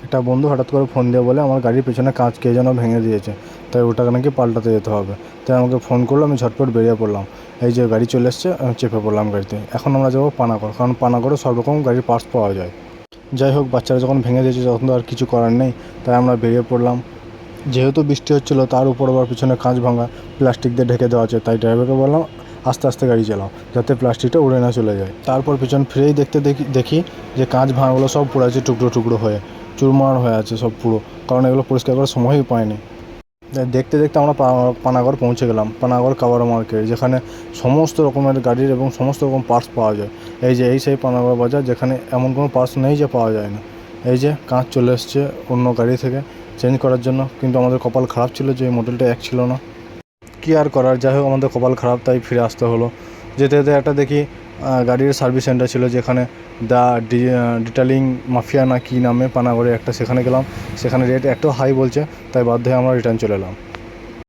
একটা বন্ধু হঠাৎ করে ফোন দিয়ে বলে আমার গাড়ির পেছনে কাঁচ কে যেন ভেঙে দিয়েছে, তাই ওটাকে নাকি পাল্টাতে যেতে হবে। তাই আমাকে ফোন করলো, আমি ঝটপট বেরিয়ে পড়লাম। এই যে গাড়ি চলে এসছে, চেপে পড়লাম গাড়িতে। এখন আমরা যাবো পানাগড়, কারণ পানাগড়ে সব রকম গাড়ির পার্টস পাওয়া যায়। যাই হোক, বাচ্চারা যখন ভেঙে দিয়েছে তখন তো আর কিছু করার নেই, তাই আমরা বেরিয়ে পড়লাম। যেহেতু বৃষ্টি হচ্ছিলো, তার উপর আবার পিছনে কাঁচ ভাঙা, প্লাস্টিক দিয়ে ঢেকে দেওয়া আছে, তাই ড্রাইভারকে বললাম আস্তে আস্তে গাড়ি চালাও, যাতে প্লাস্টিকটা উড়ে না চলে যায়। তারপর পিছন ফিরেই দেখি যে কাঁচ ভাঙাগুলো সব পড়ে আছে টুকরো টুকরো হয়ে, চুরমার হয়ে আছে সব পুরো, কারণ এগুলো পরিষ্কার করার সময়ই পাইনি। দেখতে দেখতে আমরা পানাগড় পৌঁছে গেলাম। পানাগড় কাভার মার্কেট, যেখানে সমস্ত রকমের গাড়ির এবং সমস্ত রকম পার্টস পাওয়া যায়। এই সেই পানাগড় বাজার, যেখানে এমন কোনো পার্টস নেই যে পাওয়া যায় না। এই যে কাঁচ চলে এসছে অন্য গাড়ি থেকে চেঞ্জ করার জন্য, কিন্তু আমাদের কপাল খারাপ ছিল যে এই মডেলটা এক ছিল না। কী আর করার, যাই হোক আমাদের কপাল খারাপ, তাই ফিরে আসতে হলো। যেতে যেতে একটা দেখি গাড়ির সার্ভিস সেন্টার ছিল, যেখানে দ্য ডিটেলিং মাফিয়া না কী নামে পানাগড়ে একটা, সেখানে গেলাম। সেখানে রেট একটু হাই বলছে, তাই বাধ্য হয়ে আমরা রিটার্ন চলে এলাম।